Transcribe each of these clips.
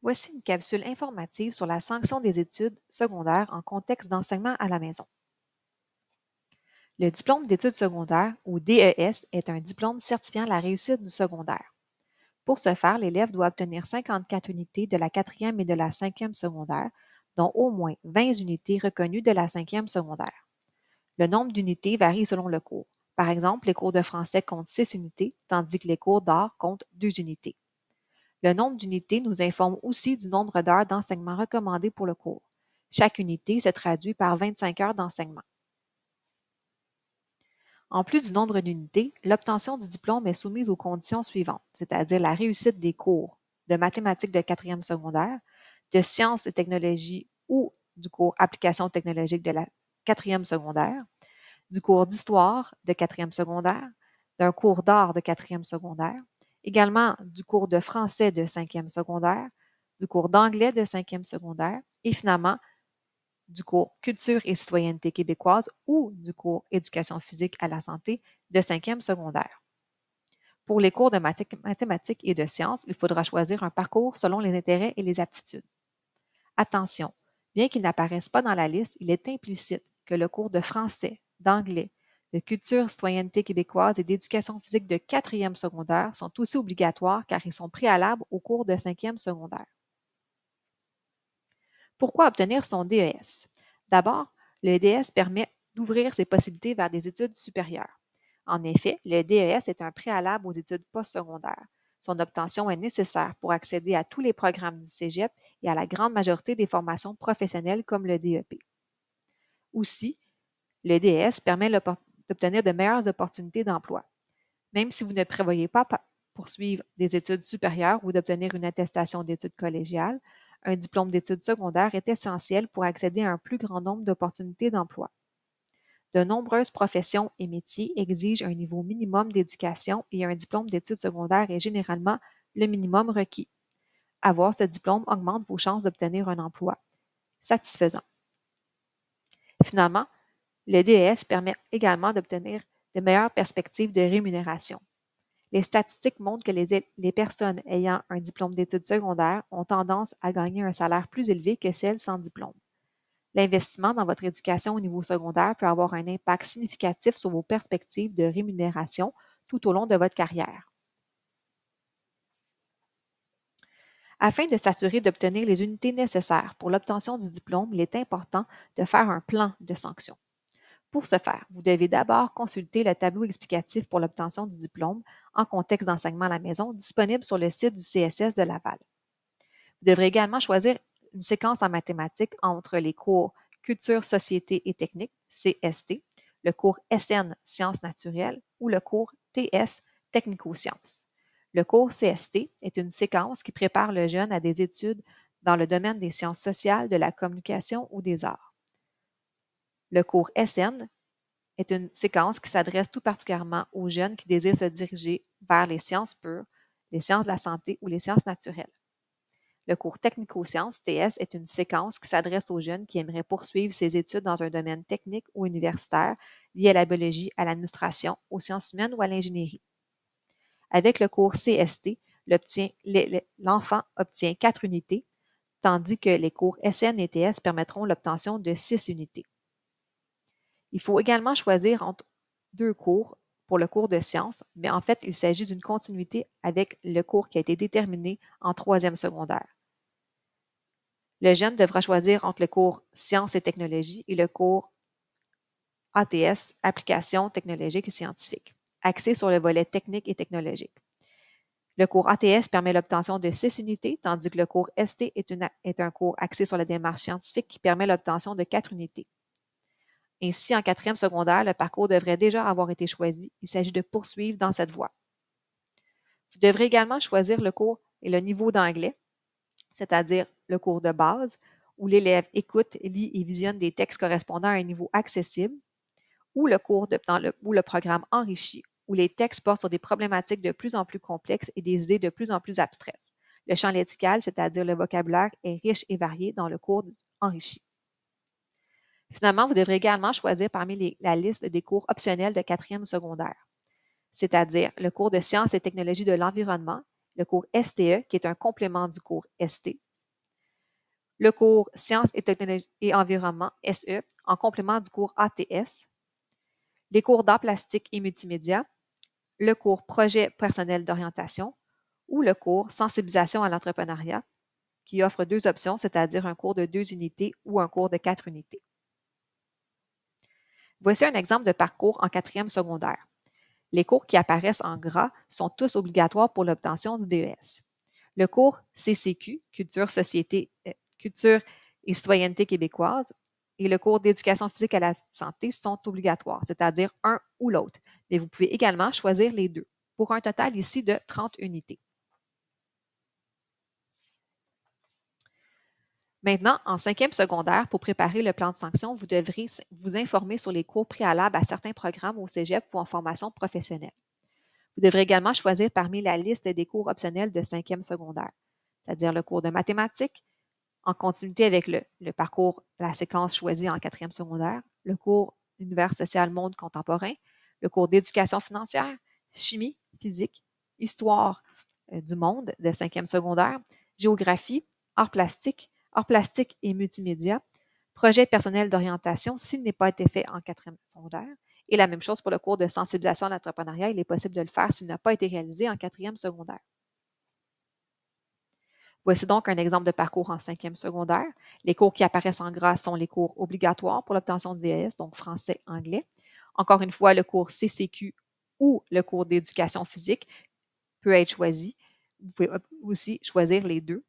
Voici une capsule informative sur la sanction des études secondaires en contexte d'enseignement à la maison. Le diplôme d'études secondaires, ou DES, est un diplôme certifiant la réussite du secondaire. Pour ce faire, l'élève doit obtenir 54 unités de la quatrième et de la cinquième secondaire, dont au moins 20 unités reconnues de la cinquième secondaire. Le nombre d'unités varie selon le cours. Par exemple, les cours de français comptent 6 unités, tandis que les cours d'art comptent 2 unités. Le nombre d'unités nous informe aussi du nombre d'heures d'enseignement recommandées pour le cours. Chaque unité se traduit par 25 heures d'enseignement. En plus du nombre d'unités, l'obtention du diplôme est soumise aux conditions suivantes, c'est-à-dire la réussite des cours de mathématiques de quatrième secondaire, de sciences et technologies ou du cours applications technologiques de la quatrième secondaire, du cours d'histoire de quatrième secondaire, d'un cours d'art de quatrième secondaire, également du cours de français de cinquième secondaire, du cours d'anglais de cinquième secondaire et finalement du cours culture et citoyenneté québécoise ou du cours éducation physique à la santé de cinquième secondaire. Pour les cours de mathématiques et de sciences, il faudra choisir un parcours selon les intérêts et les aptitudes. Attention, bien qu'il n'apparaisse pas dans la liste, il est implicite que le cours de français, d'anglais, de culture, citoyenneté québécoise et d'éducation physique de quatrième secondaire sont aussi obligatoires car ils sont préalables au cours de cinquième secondaire. Pourquoi obtenir son DES? D'abord, le DES permet d'ouvrir ses possibilités vers des études supérieures. En effet, le DES est un préalable aux études postsecondaires. Son obtention est nécessaire pour accéder à tous les programmes du Cégep et à la grande majorité des formations professionnelles comme le DEP. Aussi, le DES permet d'obtenir de meilleures opportunités d'emploi. Même si vous ne prévoyez pas poursuivre des études supérieures ou d'obtenir une attestation d'études collégiales, un diplôme d'études secondaires est essentiel pour accéder à un plus grand nombre d'opportunités d'emploi. De nombreuses professions et métiers exigent un niveau minimum d'éducation et un diplôme d'études secondaires est généralement le minimum requis. Avoir ce diplôme augmente vos chances d'obtenir un emploi satisfaisant. Finalement, le DES permet également d'obtenir de meilleures perspectives de rémunération. Les statistiques montrent que les personnes ayant un diplôme d'études secondaires ont tendance à gagner un salaire plus élevé que celles sans diplôme. L'investissement dans votre éducation au niveau secondaire peut avoir un impact significatif sur vos perspectives de rémunération tout au long de votre carrière. Afin de s'assurer d'obtenir les unités nécessaires pour l'obtention du diplôme, il est important de faire un plan de sanction. Pour ce faire, vous devez d'abord consulter le tableau explicatif pour l'obtention du diplôme en contexte d'enseignement à la maison disponible sur le site du CSS de Laval. Vous devrez également choisir une séquence en mathématiques entre les cours Culture, Société et Technique, CST, le cours SN, Sciences naturelles ou le cours TS, Technico-sciences. Le cours CST est une séquence qui prépare le jeune à des études dans le domaine des sciences sociales, de la communication ou des arts. Le cours SN est une séquence qui s'adresse tout particulièrement aux jeunes qui désirent se diriger vers les sciences pures, les sciences de la santé ou les sciences naturelles. Le cours technico-sciences, TS, est une séquence qui s'adresse aux jeunes qui aimeraient poursuivre ses études dans un domaine technique ou universitaire lié à la biologie, à l'administration, aux sciences humaines ou à l'ingénierie. Avec le cours CST, l'enfant obtient 4 unités, tandis que les cours SN et TS permettront l'obtention de 6 unités. Il faut également choisir entre 2 cours pour le cours de sciences, mais en fait, il s'agit d'une continuité avec le cours qui a été déterminé en troisième secondaire. Le jeune devra choisir entre le cours Sciences et technologies et le cours ATS, Applications technologiques et scientifiques, axé sur le volet technique et technologique. Le cours ATS permet l'obtention de 6 unités, tandis que le cours ST est un cours axé sur la démarche scientifique qui permet l'obtention de 4 unités. Ainsi, en quatrième secondaire, le parcours devrait déjà avoir été choisi. Il s'agit de poursuivre dans cette voie. Vous devrez également choisir le cours et le niveau d'anglais, c'est-à-dire le cours de base, où l'élève écoute, lit et visionne des textes correspondant à un niveau accessible, ou le cours ou le programme enrichi, où les textes portent sur des problématiques de plus en plus complexes et des idées de plus en plus abstraites. Le champ lexical, c'est-à-dire le vocabulaire, est riche et varié dans le cours enrichi. Finalement, vous devrez également choisir parmi la liste des cours optionnels de quatrième secondaire, c'est-à-dire le cours de sciences et technologies de l'environnement, le cours STE, qui est un complément du cours ST, le cours Sciences et technologies et environnement, SE, en complément du cours ATS, les cours d'art plastique et multimédia, le cours Projet personnel d'orientation ou le cours Sensibilisation à l'entrepreneuriat, qui offre 2 options, c'est-à-dire un cours de 2 unités ou un cours de 4 unités. Voici un exemple de parcours en 4e secondaire. Les cours qui apparaissent en gras sont tous obligatoires pour l'obtention du DES. Le cours CCQ, Culture et citoyenneté québécoise, et le cours d'éducation physique à la santé sont obligatoires, c'est-à-dire un ou l'autre. Mais vous pouvez également choisir les deux, pour un total ici de 30 unités. Maintenant, en 5e secondaire, pour préparer le plan de sanction, vous devrez vous informer sur les cours préalables à certains programmes au cégep ou en formation professionnelle. Vous devrez également choisir parmi la liste des cours optionnels de 5e secondaire, c'est-à-dire le cours de mathématiques, en continuité avec le parcours de la séquence choisie en 4e secondaire, le cours Univers social monde contemporain, le cours d'éducation financière, chimie, physique, histoire du monde de 5e secondaire, géographie, arts plastiques et multimédia, projet personnel d'orientation s'il n'est pas été fait en 4e secondaire, et la même chose pour le cours de sensibilisation à l'entrepreneuriat, il est possible de le faire s'il n'a pas été réalisé en 4e secondaire. Voici donc un exemple de parcours en 5e secondaire. Les cours qui apparaissent en gras sont les cours obligatoires pour l'obtention du DES, donc français-anglais. Encore une fois, le cours CCQ ou le cours d'éducation physique peut être choisi. Vous pouvez aussi choisir les deux.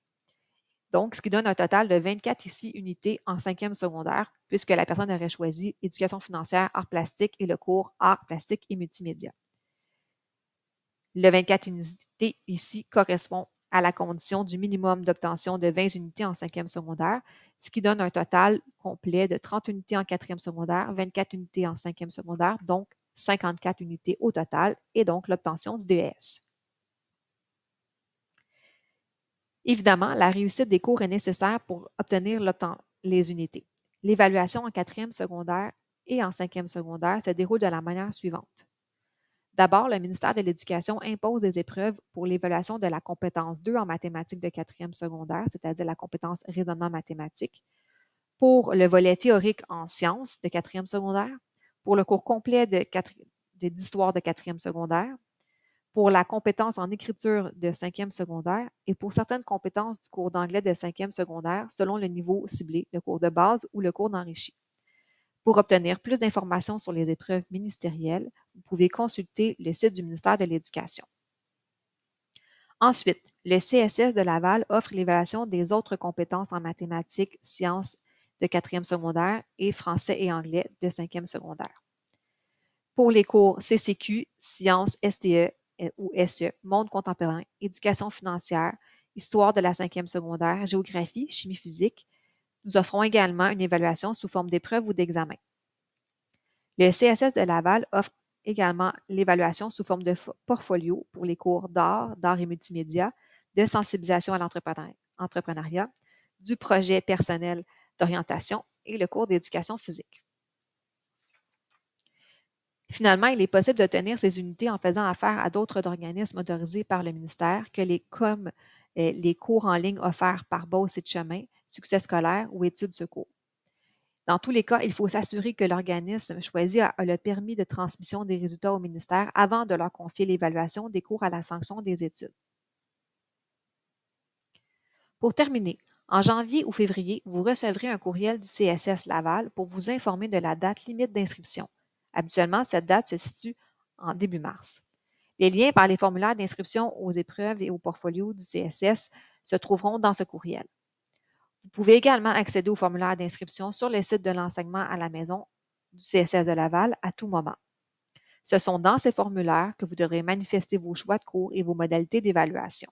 Donc, ce qui donne un total de 24 ici unités en 5e secondaire, puisque la personne aurait choisi éducation financière, arts plastiques et le cours arts plastiques et multimédia. Le 24 unités ici correspond à la condition du minimum d'obtention de 20 unités en 5e secondaire, ce qui donne un total complet de 30 unités en 4e secondaire, 24 unités en 5e secondaire, donc 54 unités au total, et donc l'obtention du DES. Évidemment, la réussite des cours est nécessaire pour obtenir les unités. L'évaluation en 4e secondaire et en 5e secondaire se déroule de la manière suivante. D'abord, le ministère de l'Éducation impose des épreuves pour l'évaluation de la compétence 2 en mathématiques de 4e secondaire, c'est-à-dire la compétence raisonnement mathématique, pour le volet théorique en sciences de 4e secondaire, pour le cours complet d'histoire de 4e secondaire, pour la compétence en écriture de 5e secondaire et pour certaines compétences du cours d'anglais de 5e secondaire selon le niveau ciblé, le cours de base ou le cours d'enrichi. Pour obtenir plus d'informations sur les épreuves ministérielles, vous pouvez consulter le site du ministère de l'Éducation. Ensuite, le CSS de Laval offre l'évaluation des autres compétences en mathématiques, sciences de 4e secondaire et français et anglais de 5e secondaire. Pour les cours CCQ, sciences STE ou SE, monde contemporain, éducation financière, histoire de la 5e secondaire, géographie, chimie physique, nous offrons également une évaluation sous forme d'épreuve ou d'examen. Le CSS de Laval offre également l'évaluation sous forme de portfolio pour les cours d'art et multimédia, de sensibilisation à l'entrepreneuriat, du projet personnel d'orientation et le cours d'éducation physique. Finalement, il est possible d'obtenir ces unités en faisant affaire à d'autres organismes autorisés par le ministère comme les cours en ligne offerts par Beauce et de Chemin, Succès scolaire ou Études secours. Dans tous les cas, il faut s'assurer que l'organisme choisi a le permis de transmission des résultats au ministère avant de leur confier l'évaluation des cours à la sanction des études. Pour terminer, en janvier ou février, vous recevrez un courriel du CSS Laval pour vous informer de la date limite d'inscription. Habituellement, cette date se situe en début mars. Les liens par les formulaires d'inscription aux épreuves et au portfolio du CSS se trouveront dans ce courriel. Vous pouvez également accéder au formulaire d'inscription sur le site de l'enseignement à la maison du CSS de Laval à tout moment. Ce sont dans ces formulaires que vous devrez manifester vos choix de cours et vos modalités d'évaluation.